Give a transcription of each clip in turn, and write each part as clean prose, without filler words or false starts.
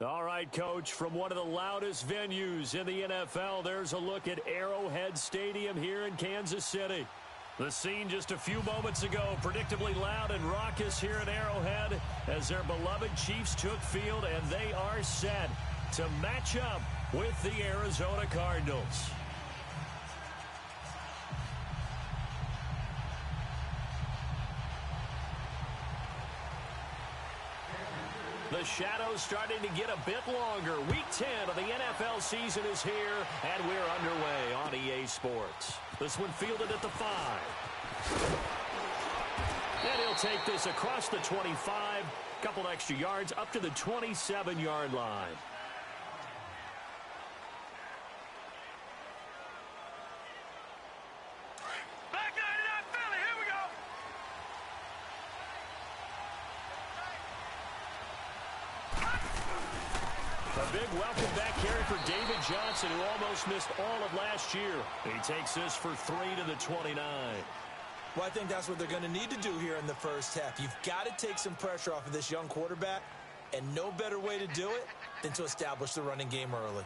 All right, Coach, from one of the loudest venues in the NFL, there's a look at Arrowhead Stadium here in Kansas City. The scene just a few moments ago, predictably loud and raucous here at Arrowhead as their beloved Chiefs took field, and they are set to match up with the Arizona Cardinals. The shadow's starting to get a bit longer. Week 10 of the NFL season is here, and we're underway on EA Sports. This one fielded at the 5. And he'll take this across the 25, couple extra yards up to the 27-yard line. Big welcome back carry for David Johnson, who almost missed all of last year. He takes this for 3 to the 29. Well, I think that's what they're going to need to do here in the first half. You've got to take some pressure off of this young quarterback, and no better way to do it than to establish the running game early.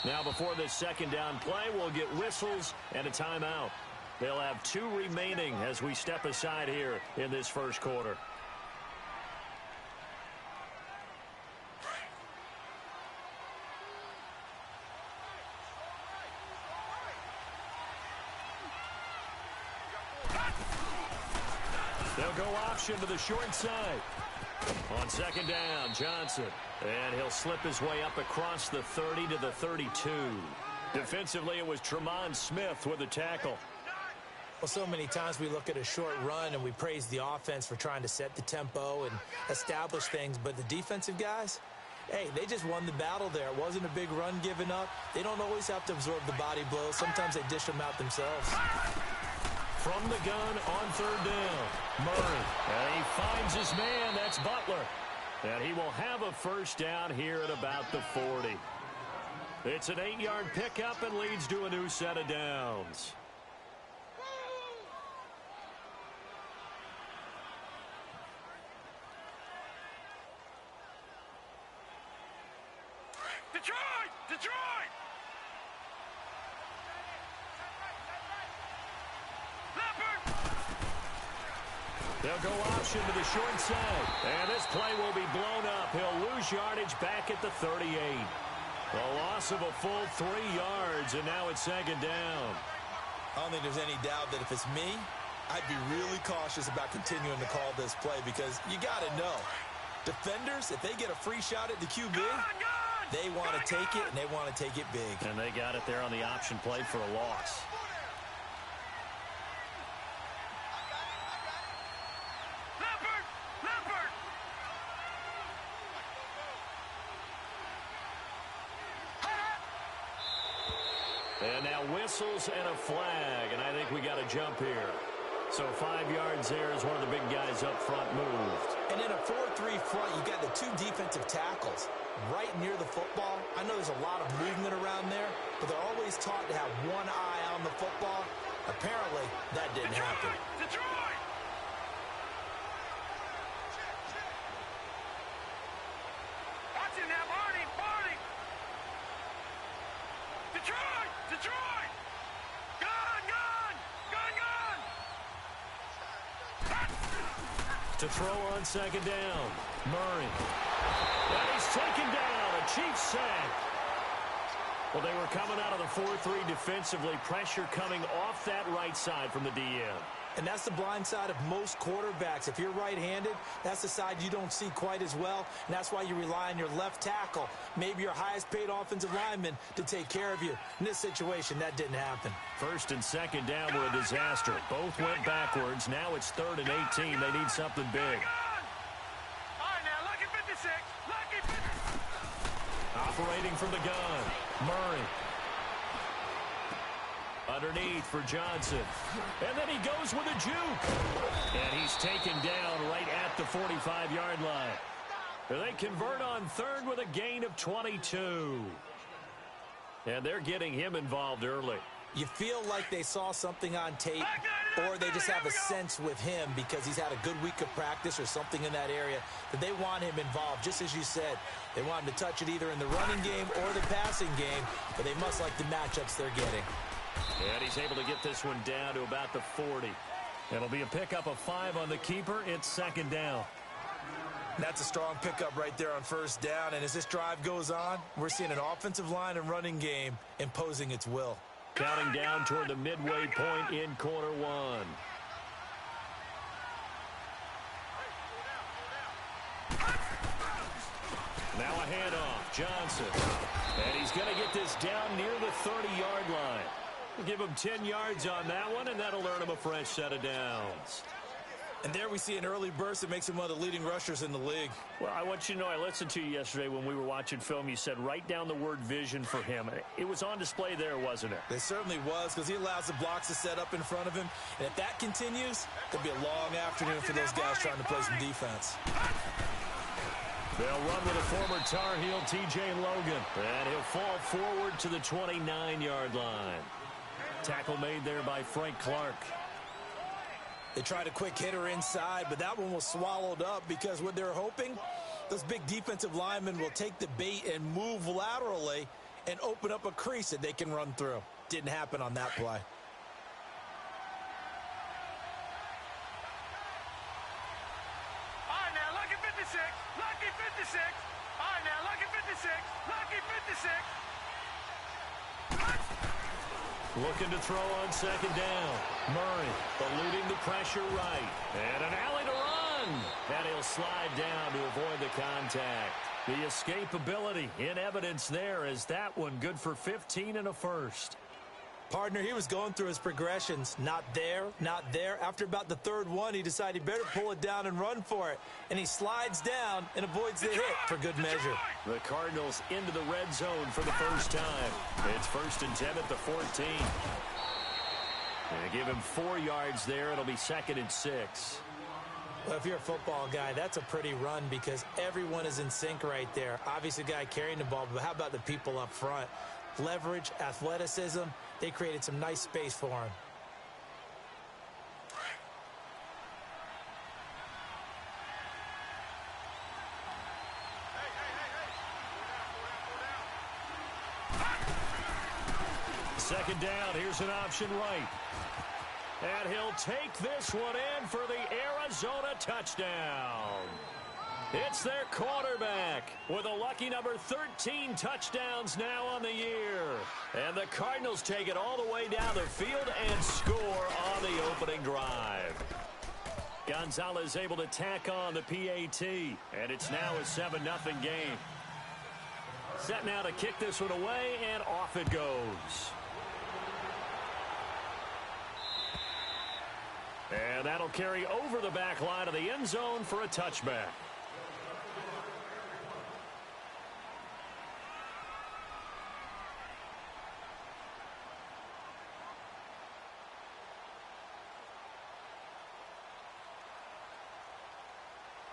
Now before this second down play, we'll get whistles and a timeout. They'll have 2 remaining as we step aside here in this first quarter. They'll go option to the short side. On second down, Johnson. And he'll slip his way up across the 30 to the 32. Defensively, it was Tremont Smith with the tackle. Well, so many times we look at a short run and we praise the offense for trying to set the tempo and establish things, but the defensive guys, hey, they just won the battle there. It wasn't a big run given up. They don't always have to absorb the body blows. Sometimes they dish them out themselves. From the gun on third down, Murray. And he finds his man. That's Butler. And he will have a first down here at about the 40. It's an 8-yard pickup and leads to a new set of downs. Detroit! They'll go option to the short side. And this play will be blown up. He'll lose yardage back at the 38. A loss of a full 3 yards, and now it's second down. I don't think there's any doubt that if it's me, I'd be really cautious about continuing to call this play because you got to know, defenders, if they get a free shot at the QB, they want to take it, and they want to take it big. And they got it there on the option play for a loss. And now whistles and a flag, and I think we got a jump here. So 5 yards there as one of the big guys up front moved. And in a 4-3 front, you got the 2 defensive tackles right near the football. I know there's a lot of movement around there, but they're always taught to have one eye on the football. Apparently, that didn't happen. Detroit! Watch it now, Barney! Detroit! Gun! To throw on second down, Murray. And he's taken down, a Chiefs sack. Well, they were coming out of the 4-3 defensively, pressure coming off that right side from the DM. And that's the blind side of most quarterbacks. If you're right-handed, that's the side you don't see quite as well, and that's why you rely on your left tackle, maybe your highest-paid offensive lineman, to take care of you. In this situation, that didn't happen. First and second down were a disaster. Both went backwards. Now it's 3rd and 18. They need something big. All right, now, lucky 56. Lucky 56. Operating from the gun, Murray. Underneath for Johnson. And then he goes with a juke. And he's taken down right at the 45-yard line. They convert on 3rd with a gain of 22. And they're getting him involved early. You feel like they saw something on tape, or they just have a sense with him because he's had a good week of practice or something in that area that they want him involved. Just as you said, they want him to touch it either in the running game or the passing game, but they must like the matchups they're getting. And he's able to get this one down to about the 40. It'll be a pickup of 5 on the keeper. It's second down. That's a strong pickup right there on first down, and as this drive goes on, we're seeing an offensive line and running game imposing its will. Counting down toward the midway point in quarter one. Now a handoff. Johnson. And he's going to get this down near the 30-yard line. We'll give him 10 yards on that one, and that'll earn him a fresh set of downs. And there we see an early burst that makes him one of the leading rushers in the league. Well, I want you to know, I listened to you yesterday when we were watching film. You said write down the word vision for him. It was on display there, wasn't it? It certainly was, because he allows the blocks to set up in front of him. And if that continues, it'll be a long afternoon for those guys trying to play some defense. They'll run with a former Tar Heel, T.J. Logan. And he'll fall forward to the 29-yard line. Tackle made there by Frank Clark. They tried a quick hitter inside, but that one was swallowed up because what they're hoping, those big defensive linemen will take the bait and move laterally and open up a crease that they can run through. Didn't happen on that play. All right, now, lucky 56. Lucky 56. All right, now, lucky 56. Lucky 56. Looking to throw on second down. Murray eluding the pressure right. And an alley to run. And he'll slide down to avoid the contact. The escapability in evidence there as that one good for 15 and a first. Partner, he was going through his progressions. Not there, not there. After about the third one, he decided he better pull it down and run for it. And he slides down and avoids the hit for good measure. The Cardinals into the red zone for the first time. It's 1st and 10 at the 14. And give him 4 yards there. It'll be 2nd and 6. Well, if you're a football guy, that's a pretty run because everyone is in sync right there. Obviously, the guy carrying the ball, but how about the people up front? Leverage, athleticism, they created some nice space for him. Second down, here's an option right. And he'll take this one in for the Arizona touchdown. It's their quarterback with a lucky number 13 touchdowns now on the year. And the Cardinals take it all the way down the field and score on the opening drive. Gonzalez able to tack on the PAT, and it's now a 7-0 game. Set now to kick this one away, and off it goes. And that'll carry over the back line of the end zone for a touchback.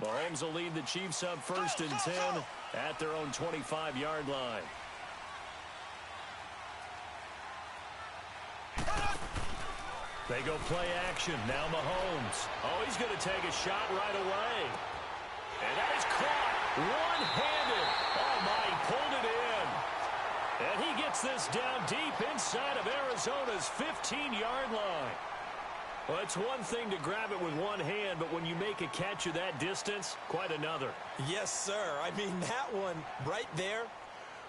Mahomes will lead the Chiefs up 1st and 10 at their own 25-yard line. They go play action. Now Mahomes. Oh, he's going to take a shot right away. And that is caught one-handed. Oh, my, he pulled it in. And he gets this down deep inside of Arizona's 15-yard line. Well, it's one thing to grab it with one hand, but when you make a catch of that distance, quite another. Yes, sir. I mean, that one right there,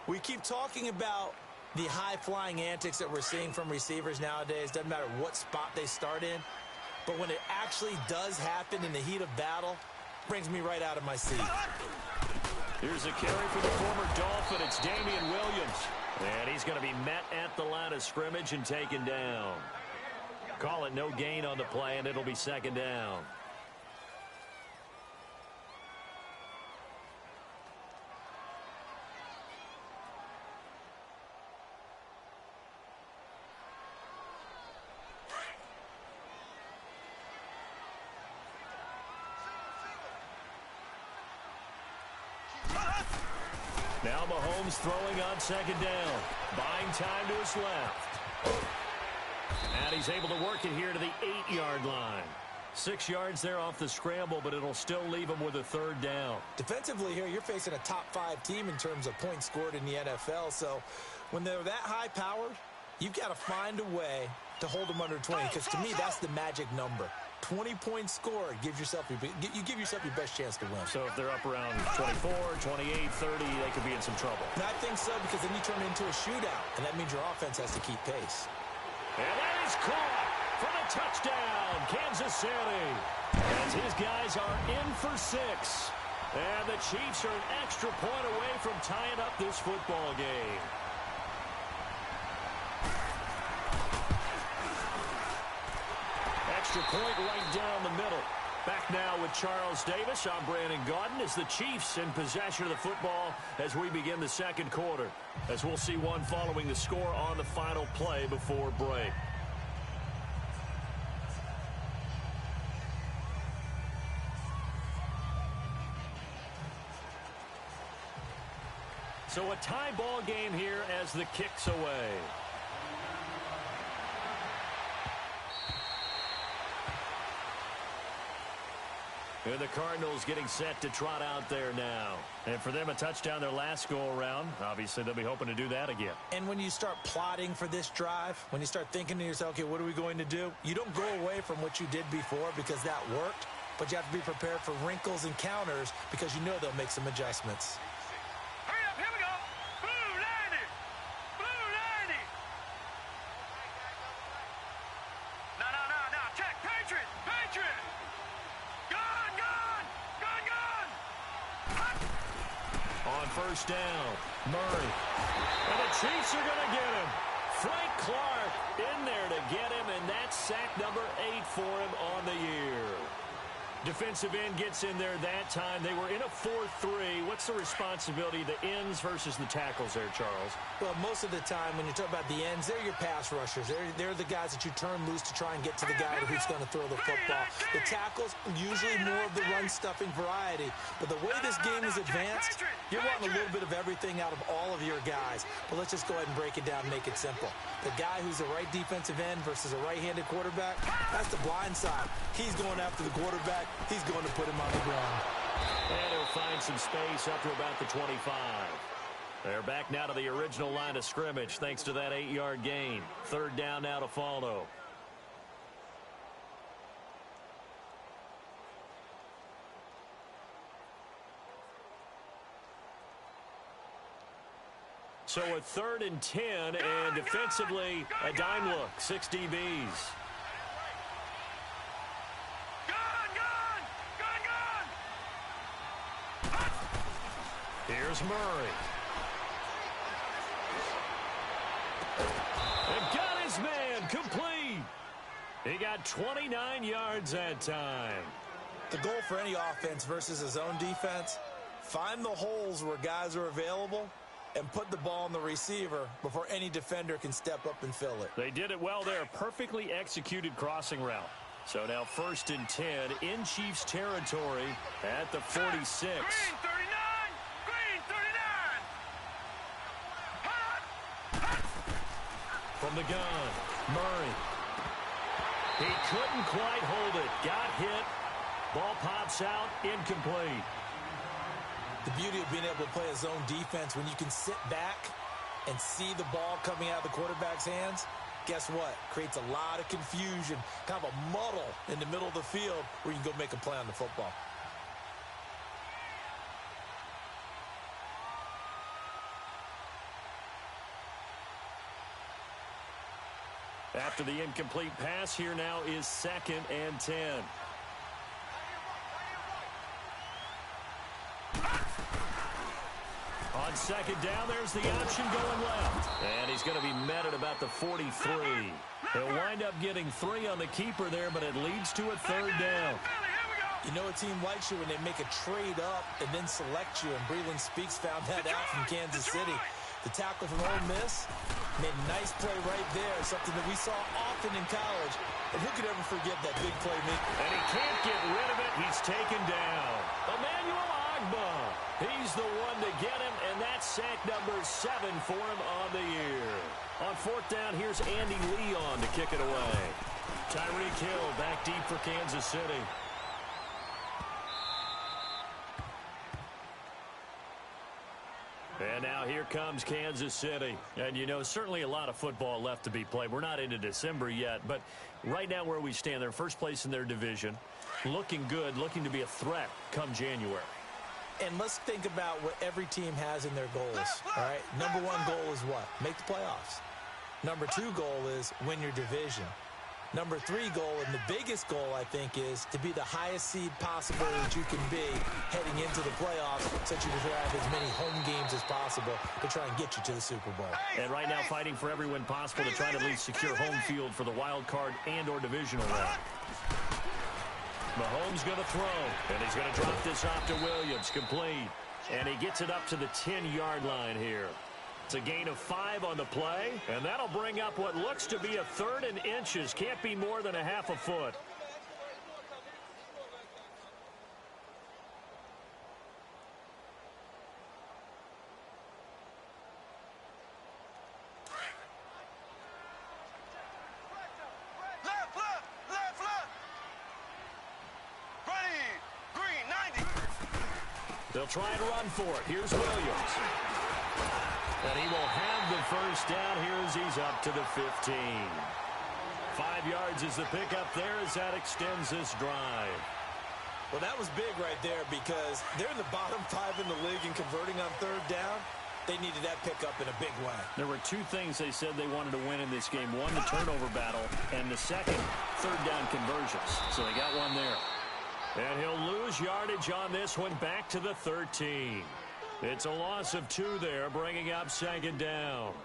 we keep talking about the high-flying antics that we're seeing from receivers nowadays. Doesn't matter what spot they start in. But when it actually does happen in the heat of battle, brings me right out of my seat. Here's a carry for the former Dolphin. It's Damian Williams. And he's going to be met at the line of scrimmage and taken down. Call it no gain on the play, and it'll be 2nd down. Now Mahomes throwing on 2nd down. Buying time to his left. And he's able to work it here to the 8-yard line. 6 yards there off the scramble, but it'll still leave him with a third down. Defensively here, you're facing a top-5 team in terms of points scored in the NFL. So when they're that high-powered, you've got to find a way to hold them under 20, because to me, that's the magic number. 20 points scored, you give yourself your best chance to win. So if they're up around 24, 28, 30, they could be in some trouble. And I think so, because then you turn it into a shootout, and that means your offense has to keep pace. And that is caught for the touchdown, Kansas City. As his guys are in for 6. And the Chiefs are an extra point away from tying up this football game. Extra point right down the middle. Back now with Charles Davis. I'm Brandon Gaudin as the Chiefs in possession of the football as we begin the second quarter. As we'll see one following the score on the final play before break. So a tie ball game here as the kick's away. And the Cardinals getting set to trot out there now. And for them, a touchdown their last go-around. Obviously, they'll be hoping to do that again. And when you start plotting for this drive, when you start thinking to yourself, okay, what are we going to do? You don't go away from what you did before because that worked, but you have to be prepared for wrinkles and counters because you know they'll make some adjustments. Hurry up, here we go. Blue 90. Blue 90. No. Check. Patriot. On first down, Murray. And the Chiefs are going to get him. Frank Clark in there to get him, and that's sack number 8 for him on the year. Defensive end gets in there that time. They were in a 4-3. What's the responsibility of the ends versus the tackles there, Charles? Well, most of the time when you talk about the ends, they're your pass rushers. They're the guys that you turn loose to try and get to the guy who's going to throw the football. The tackles, usually more of the run-stuffing variety. But the way this game is advanced, you're wanting a little bit of everything out of all of your guys. But let's just go ahead and break it down and make it simple. The guy who's the right defensive end versus a right-handed quarterback, that's the blind side. He's going after the quarterback. He's going to put him on the ground. And he'll find some space up to about the 25. They're back now to the original line of scrimmage thanks to that 8-yard gain. Third down now to follow. So a 3rd and 10, and defensively a dime look, 6 DBs. Here's Murray. And got his man complete. He got 29 yards that time. The goal for any offense versus his own defense, find the holes where guys are available and put the ball on the receiver before any defender can step up and fill it. They did it well there. Perfectly executed crossing route. So now 1st and 10 in Chiefs territory at the 46. Green 39. From the gun, Murray. He couldn't quite hold it. Got hit. Ball pops out. Incomplete. The beauty of being able to play a zone defense when you can sit back and see the ball coming out of the quarterback's hands, guess what? Creates a lot of confusion, kind of a muddle in the middle of the field where you can go make a play on the football. After the incomplete pass, here now is 2nd and 10. On 2nd down, there's the option going left. And he's going to be met at about the 43. He'll wind up getting 3 on the keeper there, but it leads to a 3rd down. You know a team likes you when they make a trade up and then select you, and Breland Speaks found that out from Kansas City. The tackle from Ole Miss made a nice play right there, something that we saw often in college. And who could ever forget that big play, Nick? And he can't get rid of it. He's taken down. Emmanuel Agba. He's the one to get him, and that's sack number 7 for him on the year. On 4th down, here's Andy Lee on to kick it away. Tyreek Hill back deep for Kansas City. And now here comes Kansas City. And, you know, certainly a lot of football left to be played. We're not into December yet, but right now where we stand, they're first place in their division. Looking good, looking to be a threat come January. And let's think about what every team has in their goals, all right? Number one goal is what? Make the playoffs. Number two goal is win your division. Number three goal, and the biggest goal, I think, is to be the highest seed possible that you can be heading into the playoffs so that you can have as many home games as possible to try and get you to the Super Bowl. And right now fighting for every win possible to try to at least secure home field for the wild card and or divisional round. Mahomes going to throw, and he's going to drop this off to Williams, complete. And he gets it up to the 10-yard line here. It's a gain of 5 on the play, and that'll bring up what looks to be a 3rd and inches. Can't be more than a half a foot. Left. Ready. Green, 90. They'll try and run for it. Here's Williams. And he will have the first down here as he's up to the 15. 5 yards is the pickup there as that extends this drive. Well, that was big right there because they're in the bottom 5 in the league in converting on 3rd down. They needed that pickup in a big way. There were 2 things they said they wanted to win in this game. One, the turnover battle, and the second, 3rd down conversions. So they got one there. And he'll lose yardage on this one back to the 13. It's a loss of 2 there, bringing up 2nd down.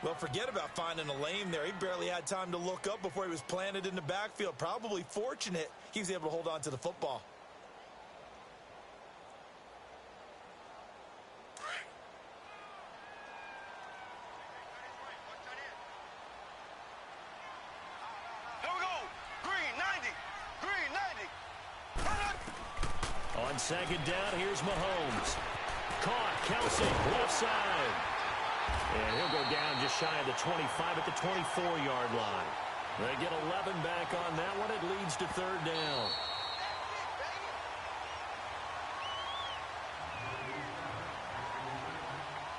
Well, forget about finding a lane there. He barely had time to look up before he was planted in the backfield. Probably fortunate he was able to hold on to the football. Here we go. Green, 90. On 2nd down, here's Mahomes. Caught, Kelsey, left side. And he'll go down just shy of the 25 at the 24-yard line. They get 11 back on that one. It leads to 3rd down.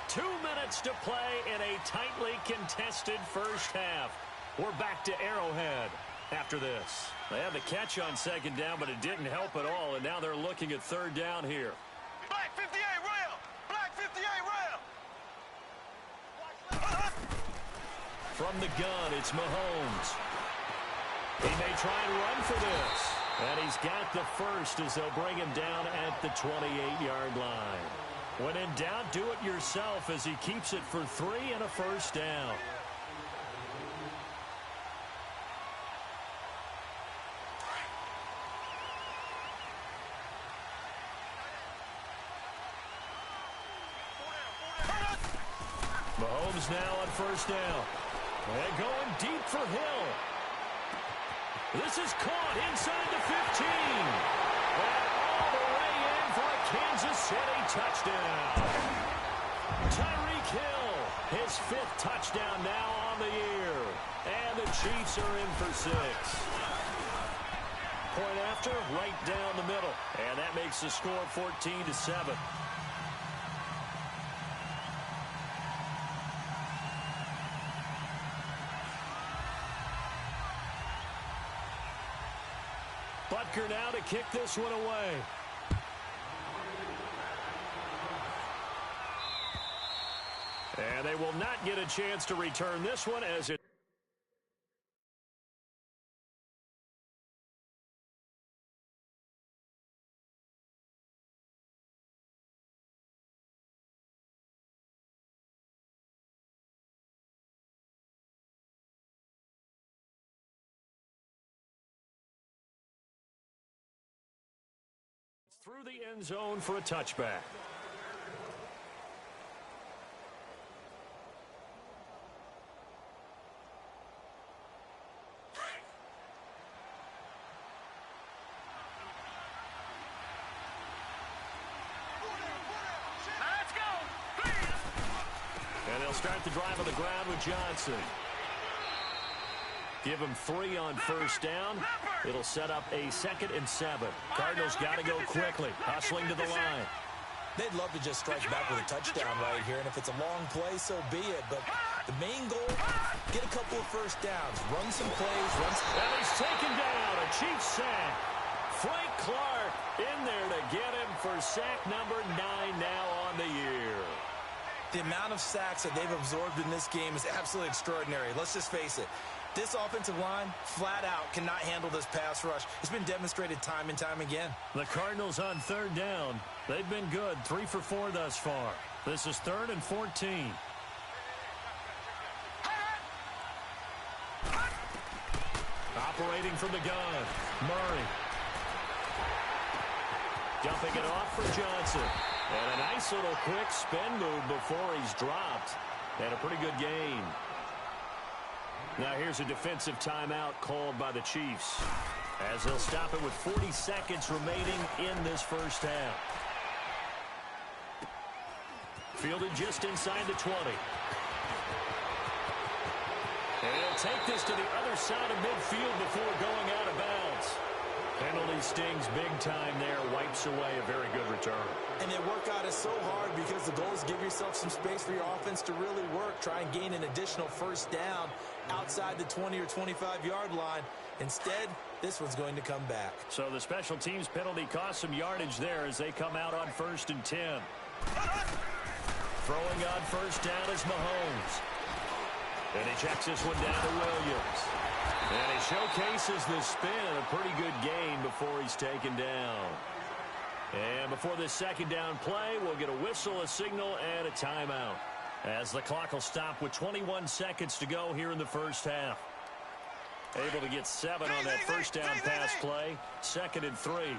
Two minutes to play in a tightly contested first half. We're back to Arrowhead after this. They had the catch on 2nd down, but it didn't help at all, and now they're looking at 3rd down here. Black 58 rail. Black 58 rail. From the gun, it's Mahomes. He may try and run for this. And he's got the first as they'll bring him down at the 28-yard line. When in doubt, do it yourself as he keeps it for 3 and a first down. Mahomes now on first down. And going deep for Hill. This is caught inside the 15. And all the way in for a Kansas City touchdown. Tyreek Hill, his 5th touchdown now on the year. And the Chiefs are in for 6. Point after, right down the middle. And that makes the score 14-7. Butker now to kick this one away. And they will not get a chance to return this one as it through the end zone for a touchback. Let's go. And they'll start the drive on the ground with Johnson. Give him 3 on first down. It'll set up a 2nd and 7. Cardinals got to go quickly, hustling to the line. They'd love to just strike back with a touchdown right here, and if it's a long play, so be it. But the main goal, get a couple of first downs, run some plays. And he's taken down, a Chiefs sack. Frank Clark in there to get him for sack number 9 now on the year. The amount of sacks that they've absorbed in this game is absolutely extraordinary. Let's just face it. This offensive line, flat out, cannot handle this pass rush. It's been demonstrated time and time again. The Cardinals on 3rd down. They've been good, 3 for 4 thus far. This is 3rd and 14. Operating from the gun, Murray. Dumping it off for Johnson. And a nice little quick spin move before he's dropped. And a pretty good gain. Now here's a defensive timeout called by the Chiefs, as they'll stop it with 40 seconds remaining in this first half. Fielded just inside the 20. And he'll take this to the other side of midfield before going out of bounds. Penalty stings big time there, wipes away a very good return. And their workout is so hard because the goal is give yourself some space for your offense to really work. Try and gain an additional first down outside the 20 or 25-yard line. Instead, this one's going to come back. So the special teams penalty cost some yardage there as they come out on 1st and 10. Throwing on first down is Mahomes. And he checks this one down to Williams. And he showcases the spin, a pretty good gain before he's taken down. And before this 2nd down play, we'll get a whistle, a signal, and a timeout, as the clock will stop with 21 seconds to go here in the first half. Able to get 7 on that first down pass play. 2nd and 3. Here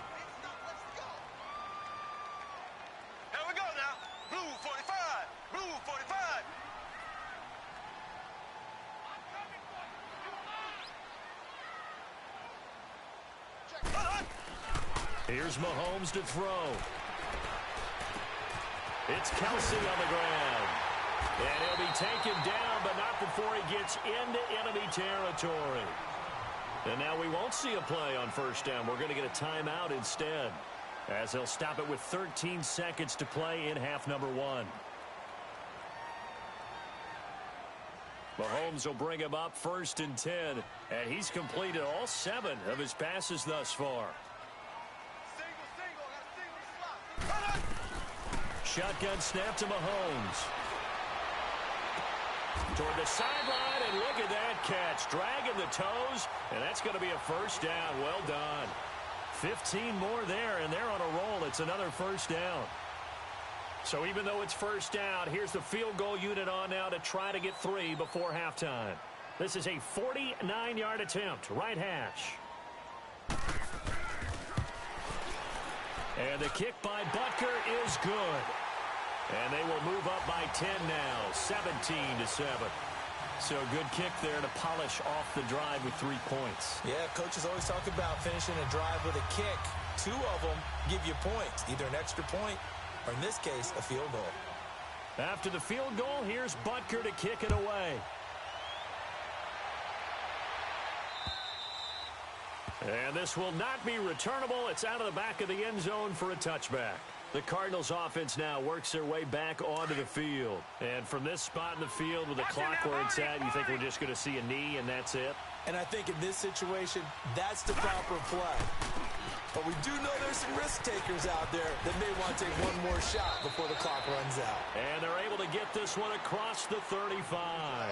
we go now. Blue 45. Blue 45. Here's Mahomes to throw. It's Kelsey on the ground. And he'll be taken down, but not before he gets into enemy territory. And now we won't see a play on first down. We're going to get a timeout instead, as they'll stop it with 13 seconds to play in half number 1. Mahomes will bring him up 1st and 10, and he's completed all 7 of his passes thus far. Shotgun snap to Mahomes. Toward the sideline, and look at that catch. Dragging the toes, and that's going to be a first down. Well done. 15 more there, and they're on a roll. It's another first down. So even though it's first down, here's the field goal unit on now to try to get 3 before halftime. This is a 49-yard attempt, right hash. And the kick by Butker is good. And they will move up by 10 now, 17-7. So a good kick there to polish off the drive with 3 points. Yeah, coaches always talk about finishing a drive with a kick. 2 of them give you points, either an extra point or, in this case, a field goal. After the field goal, here's Butker to kick it away. And this will not be returnable. It's out of the back of the end zone for a touchback. The Cardinals offense now works their way back onto the field. And from this spot in the field with the clock where it's at, you think we're just going to see a knee and that's it? And I think in this situation, that's the proper play. But we do know there's some risk takers out there that may want to take one more shot before the clock runs out. And they're able to get this one across the 35.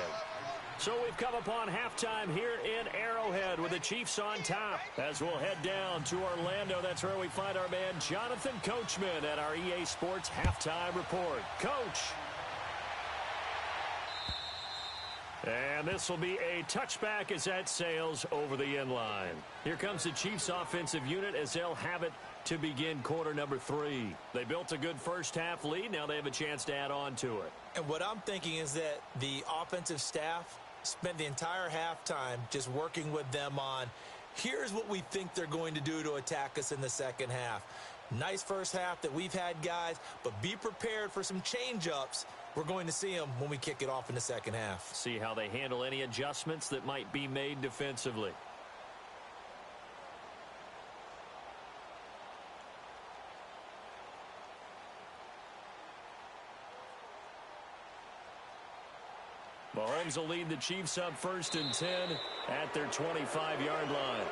So we've come upon halftime here in Arrowhead with the Chiefs on top. As we'll head down to Orlando, that's where we find our man Jonathan Coachman at our EA Sports Halftime Report. Coach. And this will be a touchback as that sails over the end line. Here comes the Chiefs offensive unit as they'll have it to begin quarter number 3. They built a good first half lead. Now they have a chance to add on to it. And what I'm thinking is that the offensive staff spent the entire halftime just working with them on, here's what we think they're going to do to attack us in the second half. Nice first half that we've had, guys, but be prepared for some change-ups We're going to see them when we kick it off in the second half. See how they handle any adjustments that might be made defensively. Mahomes will lead the Chiefs up 1st and 10 at their 25-yard line.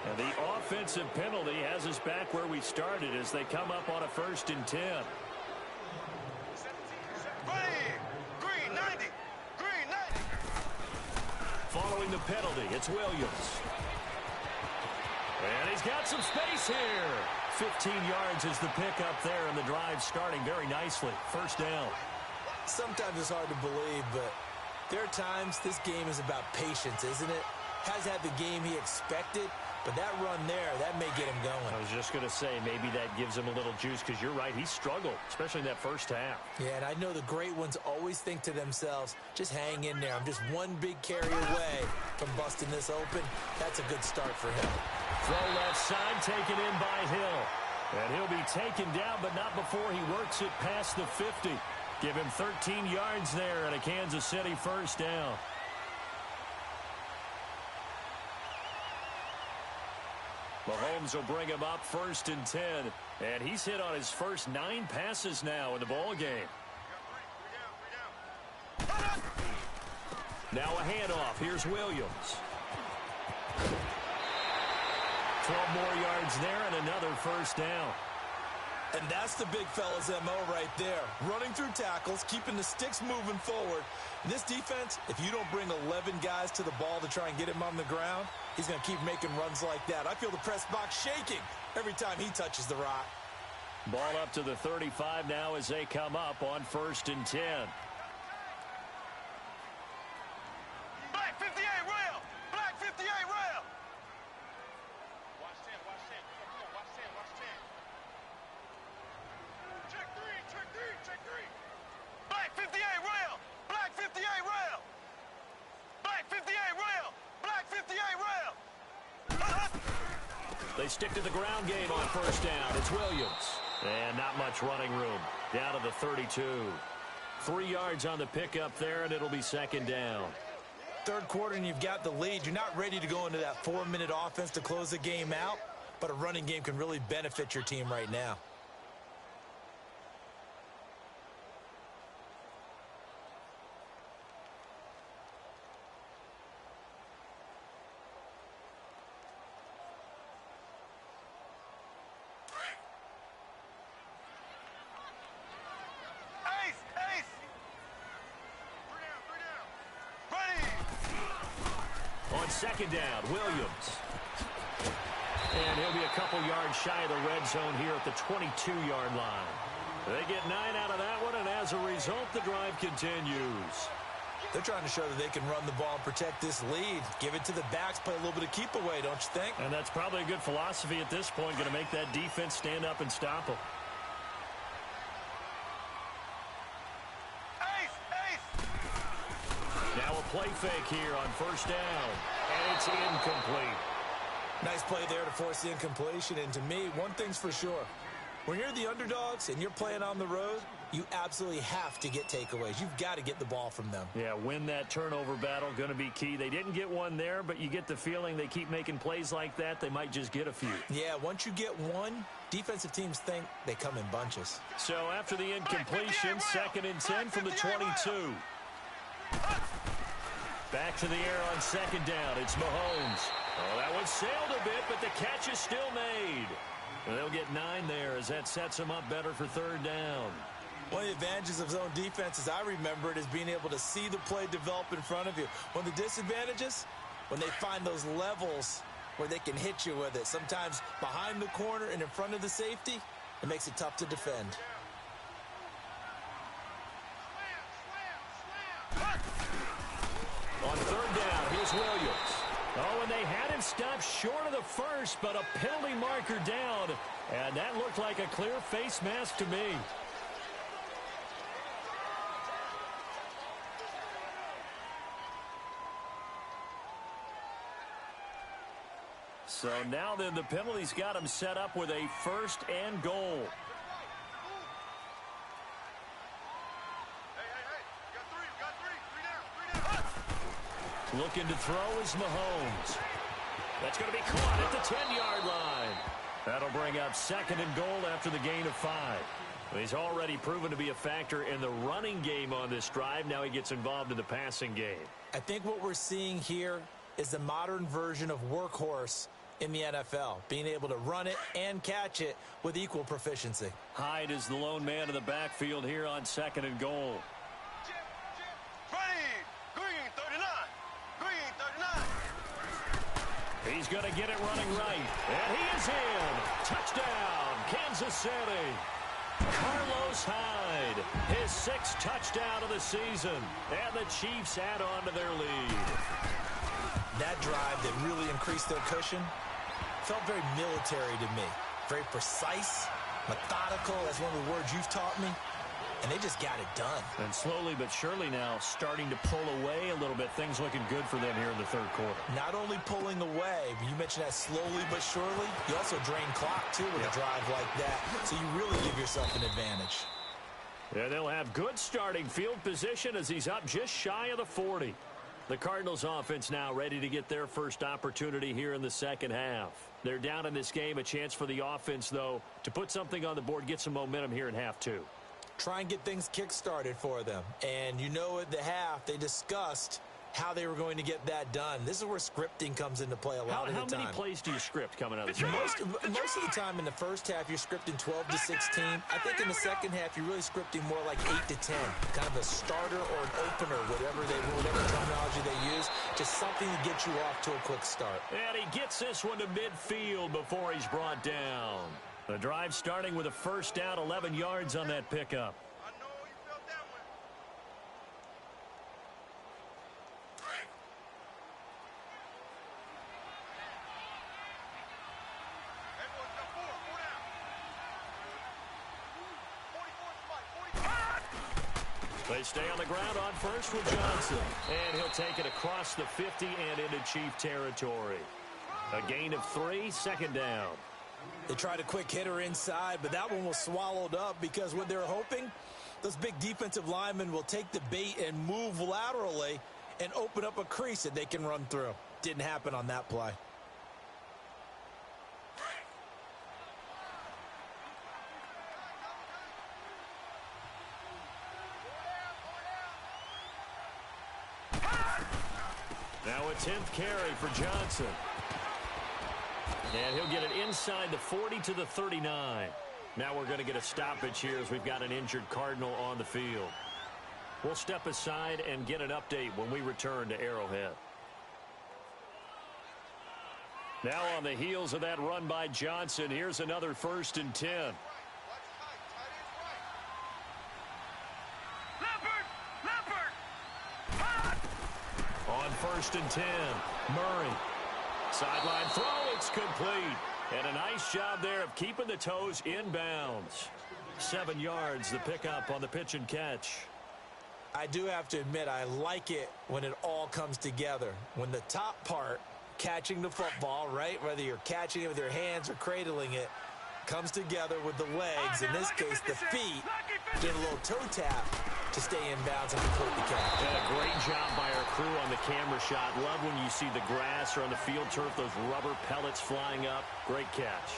And the offensive penalty has us back where we started as they come up on a 1st and 10. Green 90. Green 90. Following the penalty, it's Williams. And he's got some space here. 15 yards is the pickup there, and the drive starting very nicely. 1st down. Sometimes it's hard to believe, but there are times this game is about patience, isn't it? Hasn't had the game he expected, but that run there, that may get him going. I was just going to say, maybe that gives him a little juice, because you're right, he struggled, especially in that 1st half. Yeah, and I know the great ones always think to themselves, just hang in there. I'm just one big carry away from busting this open. That's a good start for him. Throw left side, taken in by Hill. And he'll be taken down, but not before he works it past the 50. Give him 13 yards there and a Kansas City 1st down. Mahomes will bring him up 1st and 10. And he's hit on his first 9 passes now in the ball game. Now a handoff. Here's Williams. 12 more yards there and another 1st down. And that's the big fella's MO right there. Running through tackles, keeping the sticks moving forward. And this defense, if you don't bring 11 guys to the ball to try and get him on the ground, he's going to keep making runs like that. I feel the press box shaking every time he touches the rock. Ball up to the 35 now as they come up on 1st and 10. Black 58 rail. Black 58 rail. Watch 10, watch 10. Come on, watch 10, watch 10. Check 3, check 3, check 3. Black 58 rail. Black 58 rail. Black 58 rail. Black 58 rail. They stick to the ground game on 1st down. It's Williams. And not much running room. Down to the 32. 3 yards on the pickup there, and it'll be 2nd down. 3rd quarter and you've got the lead. You're not ready to go into that 4-minute offense to close the game out, but a running game can really benefit your team right now. On 2nd down, Williams. And he'll be a couple yards shy of the red zone here at the 22-yard line. They get 9 out of that one, and as a result, the drive continues. They're trying to show that they can run the ball and protect this lead. Give it to the backs, play a little bit of keep away, don't you think? And that's probably a good philosophy at this point, going to make that defense stand up and stop them. Now a play fake here on 1st down, and it's incomplete. Nice play there to force the incompletion, and to me, one thing's for sure. When you're the underdogs and you're playing on the road, you absolutely have to get takeaways. You've got to get the ball from them. Yeah, win that turnover battle, going to be key. They didn't get one there, but you get the feeling they keep making plays like that, they might just get a few. Yeah, once you get one, defensive teams think they come in bunches. So after the incompletion, 2nd and 10 from the 22. Back to the air on 2nd down. It's Mahomes. Oh, that one sailed a bit, but the catch is still made. And they'll get 9 there as that sets them up better for 3rd down. One of the advantages of zone defense, as I remember it, is being able to see the play develop in front of you. One of the disadvantages, when they find those levels where they can hit you with it, sometimes behind the corner and in front of the safety, it makes it tough to defend. On 3rd down, here's Williams. Oh, and they had him stopped short of the first, but a penalty marker down. And that looked like a clear face mask to me. So now then, the penalty's got him set up with a 1st and goal. Looking to throw is Mahomes. That's going to be caught at the 10-yard line. That'll bring up 2nd and goal after the gain of 5. He's already proven to be a factor in the running game on this drive. Now he gets involved in the passing game. I think what we're seeing here is the modern version of workhorse in the NFL, being able to run it and catch it with equal proficiency. Hyde is the lone man in the backfield here on 2nd and goal. He's going to get it running right. And he is in. Touchdown, Kansas City. Carlos Hyde, his 6th touchdown of the season. And the Chiefs add on to their lead. That drive that really increased their cushion felt very military to me. Very precise, methodical. That's one of the words you've taught me. And they just got it done. And slowly but surely now starting to pull away a little bit. Things looking good for them here in the 3rd quarter. Not only pulling away, but you mentioned that slowly but surely. You also drain clock, too, with a drive like that. So you really give yourself an advantage. Yeah, they'll have good starting field position as he's up just shy of the 40. The Cardinals offense now ready to get their first opportunity here in the 2nd half. They're down in this game. A chance for the offense, though, to put something on the board, get some momentum here in half 2. Try and get things kick-started for them. And you know at the half, they discussed how they were going to get that done. This is where scripting comes into play a lot of the time. How many plays do you script coming out of the Most of the time in the first half, you're scripting 12 to 16. I think in the second half, you're really scripting more like 8 to 10. Kind of a starter or an opener, whatever terminology they use. Just something to get you off to a quick start. And he gets this one to midfield before he's brought down. The drive starting with a 1st down, 11 yards on that pickup. I know you felt that one. Hey, boys, got 4 down. 44 is Mike. 45. They stay on the ground on 1st with Johnson. And he'll take it across the 50 and into Chief territory. A gain of 3, 2nd down. They tried a quick hitter inside, but that one was swallowed up because what they're hoping, those big defensive linemen will take the bait and move laterally and open up a crease that they can run through. Didn't happen on that play. Now a 10th carry for Johnson. And he'll get it inside the 40 to the 39. Now we're going to get a stoppage here as we've got an injured Cardinal on the field. We'll step aside and get an update when we return to Arrowhead. Now on the heels of that run by Johnson, here's another 1st and 10. On 1st and 10, Murray. Sideline throw, it's complete. And a nice job there of keeping the toes inbounds. 7 yards, the pickup on the pitch and catch. I do have to admit, I like it when it all comes together. When the top part, catching the football, right, whether you're catching it with your hands or cradling it, comes together with the legs, in this case the feet, get a little toe tap to stay in bounds and complete the catch. And a great job by our crew on the camera shot. Love when you see the grass or on the field turf, those rubber pellets flying up. Great catch.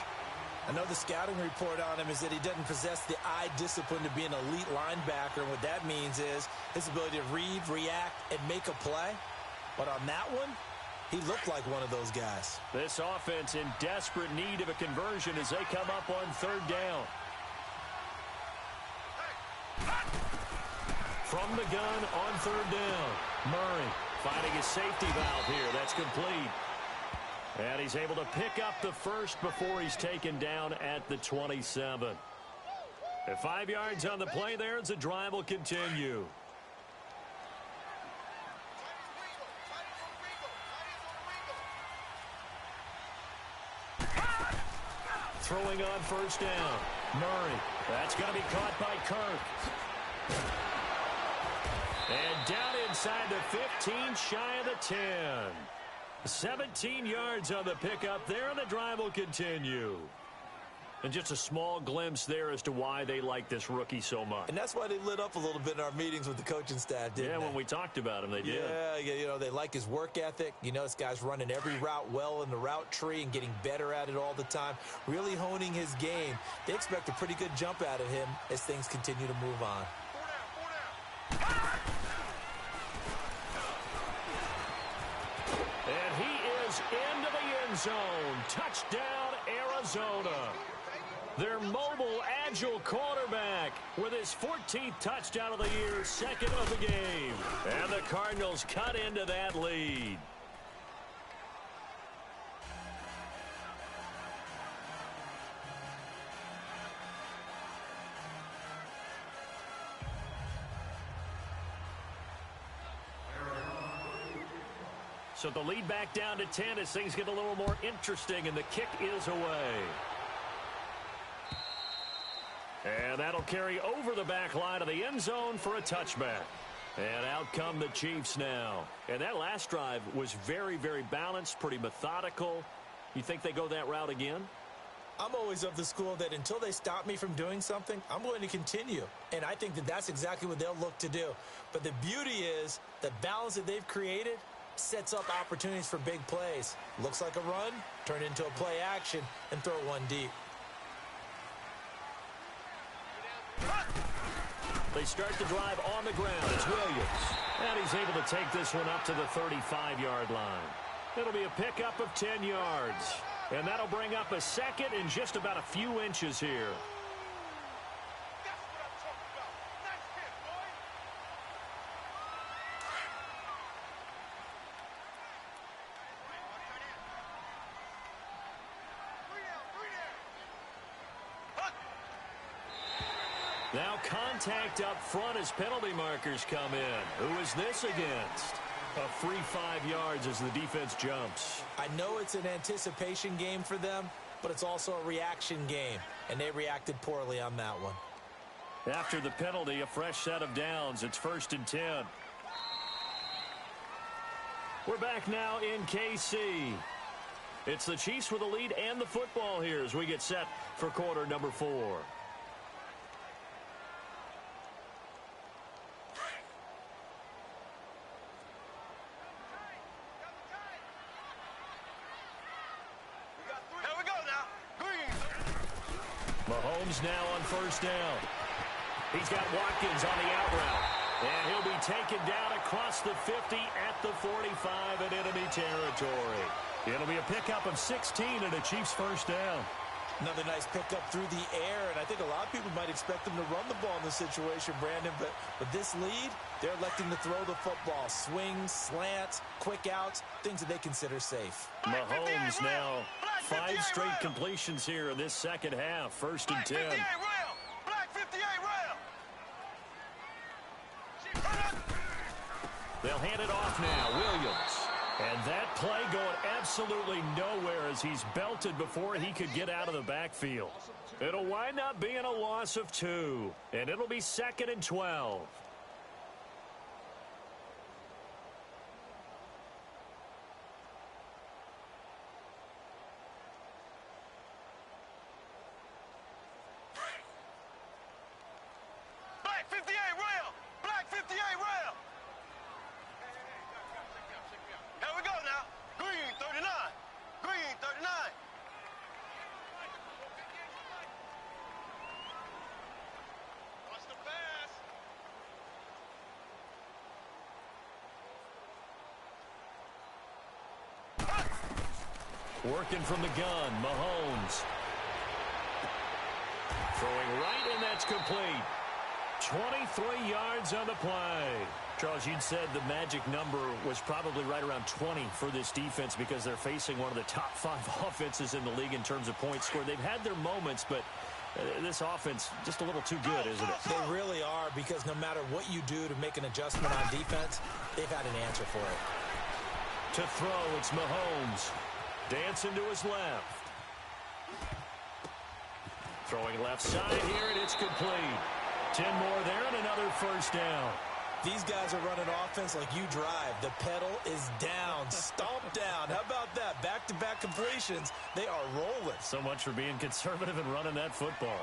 I know the scouting report on him is that he doesn't possess the eye discipline to be an elite linebacker, and what that means is his ability to read, react, and make a play. But on that one, he looked like one of those guys. This offense in desperate need of a conversion as they come up on 3rd down. From the gun on 3rd down. Murray finding his safety valve here. That's complete. And he's able to pick up the 1st before he's taken down at the 27. At 5 yards on the play there as the drive will continue. Throwing on 1st down. Murray. That's going to be caught by Kirk. And down inside the 15, shy of the 10. 17 yards on the pickup there, and the drive will continue. And just a small glimpse there as to why they like this rookie so much. And that's why they lit up a little bit in our meetings with the coaching staff, didn't they? Yeah, when we talked about him, they did. Yeah, you know, they like his work ethic. You know, this guy's running every route well in the route tree and getting better at it all the time, really honing his game. They expect a pretty good jump out of him as things continue to move on. And he is into the end zone. Touchdown, Arizona. Their mobile, agile quarterback with his 14th touchdown of the year, second of the game. And the Cardinals cut into that lead. So the lead back down to 10 as things get a little more interesting, and the kick is away. And that'll carry over the back line of the end zone for a touchback. And out come the Chiefs now. And that last drive was very, very balanced, pretty methodical. You think they go that route again? I'm always of the school that until they stop me from doing something, I'm going to continue. And I think that that's exactly what they'll look to do. But the beauty is the balance that they've created sets up opportunities for big plays. Looks like a run, turn it into a play action, and throw one deep. They start the drive on the ground. It's Williams. And he's able to take this one up to the 35-yard line. It'll be a pickup of 10 yards. And that'll bring up a second in just about a few inches here. Now contact up front as penalty markers come in. Who is this against? A free 5 yards as the defense jumps. I know it's an anticipation game for them, but it's also a reaction game, and they reacted poorly on that one. After the penalty, a fresh set of downs. It's 1st and 10. We're back now in KC. It's the Chiefs with the lead and the football here as we get set for quarter number 4. Mahomes now on 1st down. He's got Watkins on the out route. And he'll be taken down across the 50 at the 45 in enemy territory. It'll be a pickup of 16 and a Chiefs 1st down. Another nice pickup through the air, and I think a lot of people might expect them to run the ball in this situation, Brandon, but with this lead, they're electing to throw the football. Swings, slants, quick outs, things that they consider safe. Mahomes now 5 straight completions here in this second half. 1st and 10. They'll hand it off now. Williams. And that play going absolutely nowhere as he's belted before he could get out of the backfield. It'll wind up being a loss of 2. And it'll be 2nd and 12. Black 58 rail! Black 58 rail! Here we go now. Green 39. Green 39. Watch the pass. Working from the gun, Mahomes. Throwing right, and that's complete. 23 yards on the play. Charles, you'd said the magic number was probably right around 20 for this defense because they're facing one of the top 5 offenses in the league in terms of points scored. They've had their moments, but this offense just a little too good, isn't it? They really are, because no matter what you do to make an adjustment on defense, they've had an answer for it. To throw, it's Mahomes. Dancing to his left. Throwing left side here, and it's complete. 10 more there and another 1st down. These guys are running offense like you drive. The pedal is down, stomped down. How about that? Back-to-back completions. They are rolling. So much for being conservative and running that football.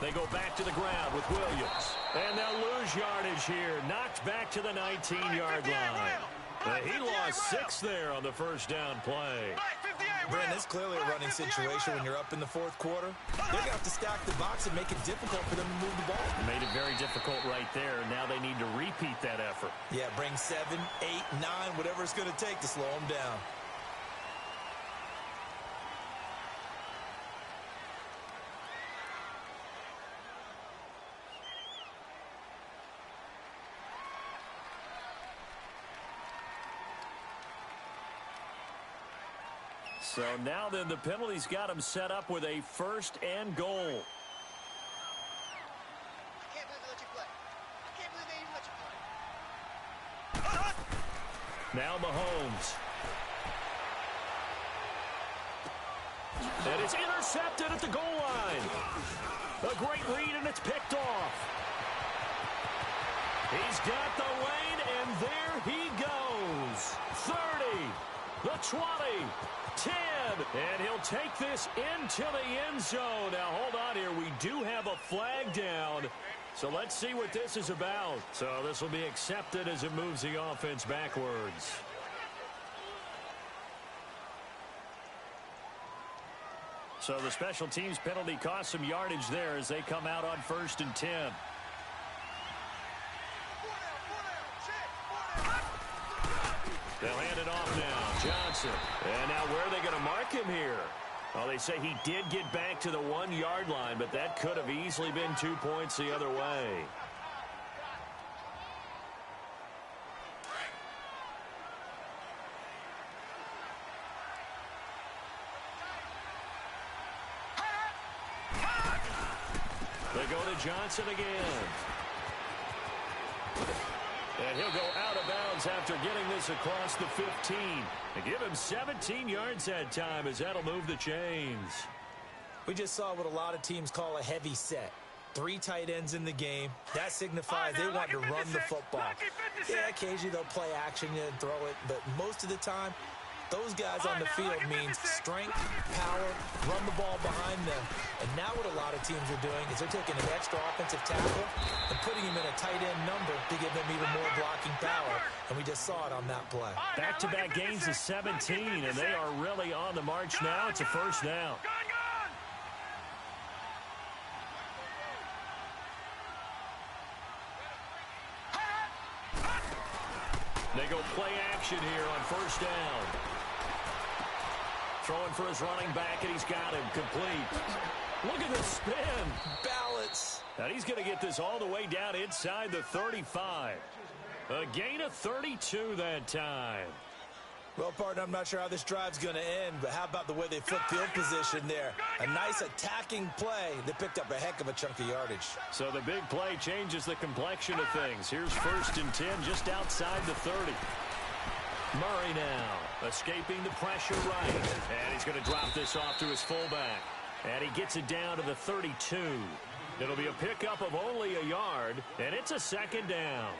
They go back to the ground with Williams. And they'll lose yardage here. Knocked back to the 19-yard line. He lost 6 there on the first down play. Brent, it's clearly a running situation when you're up in the fourth quarter. They're going to have to stack the box and make it difficult for them to move the ball. Made it very difficult right there. Now they need to repeat that effort. Yeah, bring 7, 8, 9, whatever it's going to take to slow them down. So now then the penalty's got him set up with a 1st and goal. I can't believe they let you play. I can't believe they even let you play. Now Mahomes. And it's intercepted at the goal line. A great read, and it's picked off. He's got the lane, and there he goes. 30, the 20, 10, and he'll take this into the end zone. Now, hold on here. We do have a flag down, so let's see what this is about. So this will be accepted as it moves the offense backwards. So the special teams penalty cost some yardage there as they come out on 1st and 10. They'll hand it off now. Johnson. And now where are they going to mark him here? Well, they say he did get back to the 1-yard line, but that could have easily been 2 points the other way. They go to Johnson again. And he'll go out of bounds after getting this across the 15. And give him 17 yards that time as that'll move the chains. We just saw what a lot of teams call a heavy set. 3 tight ends in the game. That signifies they want to run the football. Yeah, occasionally they'll play action and throw it, but most of the time, those guys on the field means strength, power, run the ball behind them. And now what a lot of teams are doing is they're taking an extra offensive tackle and putting him in a tight end number to give them even more blocking power. And we just saw it on that play. Back-to-back gains of 17, and they are really on the march now. It's a 1st down. They go play action here on 1st down. Throwing for his running back, and he's got him complete. Look at the spin. Balance. And he's going to get this all the way down inside the 35. A gain of 32 that time. Well, partner, I'm not sure how this drive's going to end, but how about the way they flipped field position there? A nice attacking play that picked up a heck of a chunk of yardage. So the big play changes the complexion of things. Here's 1st and 10 just outside the 30. Murray now escaping the pressure right. And he's going to drop this off to his fullback. And he gets it down to the 32. It'll be a pickup of only a yard, and it's a 2nd down.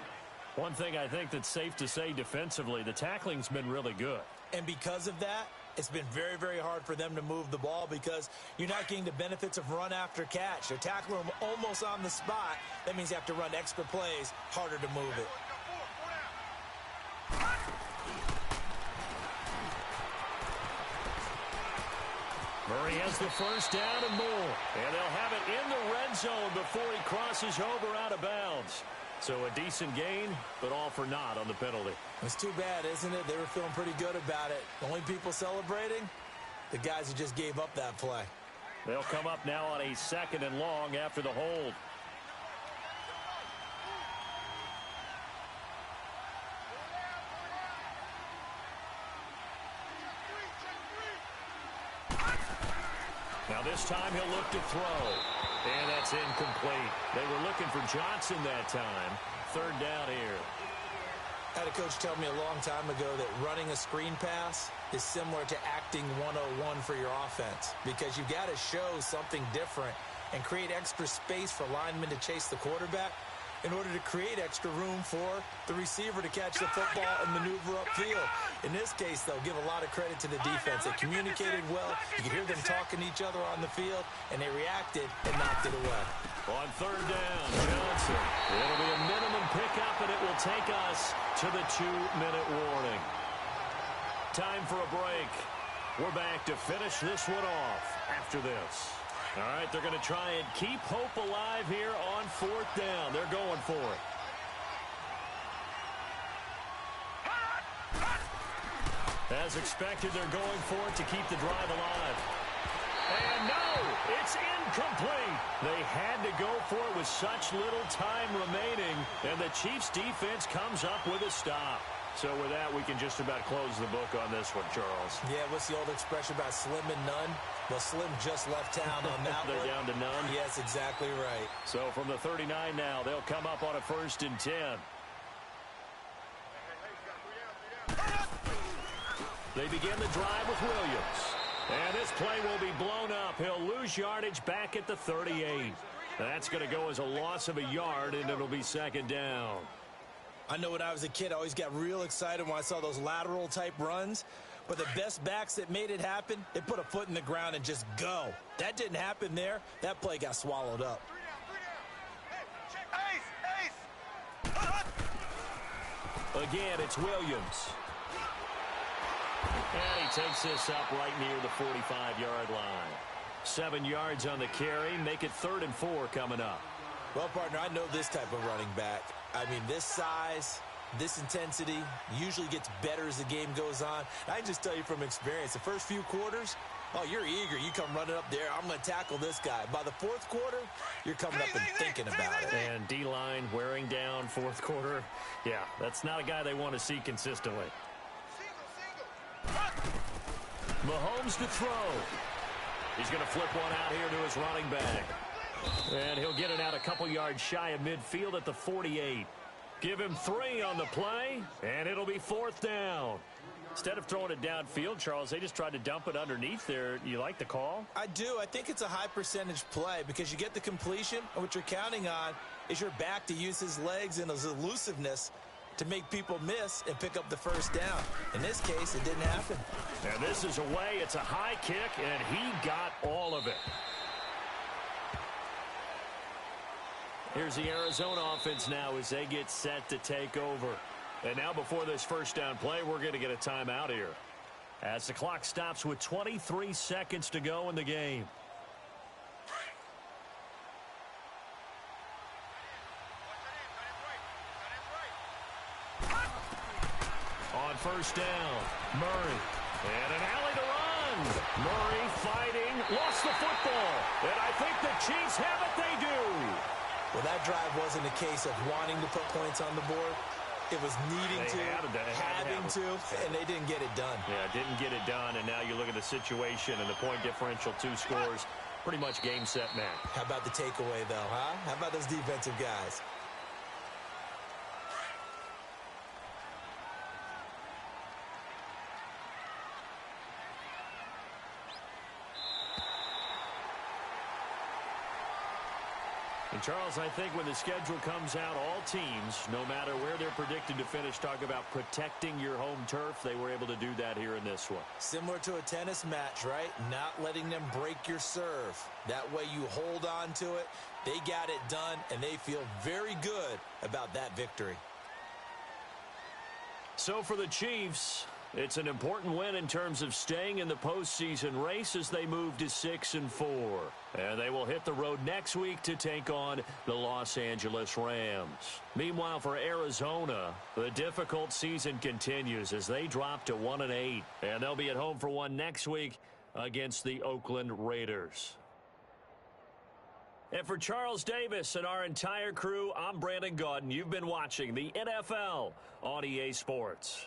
One thing I think that's safe to say defensively, the tackling's been really good. And because of that, it's been very, very hard for them to move the ball because you're not getting the benefits of run after catch. They're tackling them almost on the spot. That means you have to run extra plays, harder to move it. Murray has the 1st down and more. And they'll have it in the red zone before he crosses over out of bounds. So a decent gain, but all for naught on the penalty. It's too bad, isn't it? They were feeling pretty good about it. The only people celebrating, the guys who just gave up that play. They'll come up now on a 2nd and long after the hold. Now this time he'll look to throw. And that's incomplete. They were looking for Johnson that time. 3rd down here. I had a coach tell me a long time ago that running a screen pass is similar to acting 101 for your offense because you've got to show something different and create extra space for linemen to chase the quarterback in order to create extra room for the receiver to catch the football and maneuver upfield. In this case, though, give a lot of credit to the defense. They communicated well. You could hear them talking to each other on the field, and they reacted and knocked it away. On third down, Johnson. It'll be a minimum pickup, and it will take us to the 2-minute warning. Time for a break. We're back to finish this one off after this. All right, they're going to try and keep hope alive here on fourth down. They're going for it. As expected, they're going for it to keep the drive alive. And no, it's incomplete. They had to go for it with such little time remaining, and the Chiefs' defense comes up with a stop. So with that, we can just about close the book on this one, Charles. Yeah, what's the old expression about slim and none? Well, Slim just left town on that one. They're down to none? Yes, exactly right. So from the 39 now, they'll come up on a 1st and 10. They begin the drive with Williams. And this play will be blown up. He'll lose yardage back at the 38. That's going to go as a loss of a yard, and it'll be 2nd down. I know when I was a kid, I always got real excited when I saw those lateral-type runs. But the best backs that made it happen, they put a foot in the ground and just go. That didn't happen there. That play got swallowed up. Again, it's Williams. And he takes this up right near the 45-yard line. 7 yards on the carry. Make it 3rd and 4 coming up. Well, partner, I know this type of running back. I mean, this size, this intensity usually gets better as the game goes on. I can just tell you from experience, the first few quarters, oh, you're eager. You come running up there. I'm going to tackle this guy. By the 4th quarter, you're coming up and thinking about it. And D-line wearing down 4th quarter. Yeah, that's not a guy they want to see consistently. Mahomes to throw. He's going to flip one out here to his running back. And he'll get it out a couple yards shy of midfield at the 48. Give him 3 on the play, and it'll be 4th down. Instead of throwing it downfield, Charles, they just tried to dump it underneath there. You like the call? I do. I think it's a high-percentage play because you get the completion, and what you're counting on is your back to use his legs and his elusiveness to make people miss and pick up the 1st down. In this case, it didn't happen. And this is away. It's a high kick, and he got all of it. Here's the Arizona offense now as they get set to take over. And now before this 1st down play, we're going to get a timeout here. As the clock stops with 23 seconds to go in the game. On 1st down, Murray. And an alley to run. Murray fighting, lost the football. And I think the Chiefs have it. They do. Well, that drive wasn't a case of wanting to put points on the board. It was needing to, having to, and they didn't get it done. Yeah, didn't get it done, and now you look at the situation and the point differential, 2 scores, pretty much game, set, match. How about the takeaway, though, huh? How about those defensive guys? And, Charles, I think when the schedule comes out, all teams, no matter where they're predicted to finish, talk about protecting your home turf. They were able to do that here in this one. Similar to a tennis match, right? Not letting them break your serve. That way you hold on to it. They got it done, and they feel very good about that victory. So for the Chiefs, it's an important win in terms of staying in the postseason race as they move to 6-4. And they will hit the road next week to take on the Los Angeles Rams. Meanwhile, for Arizona, the difficult season continues as they drop to 1-8. And they'll be at home for one next week against the Oakland Raiders. And for Charles Davis and our entire crew, I'm Brandon Gaudin. You've been watching the NFL on EA Sports.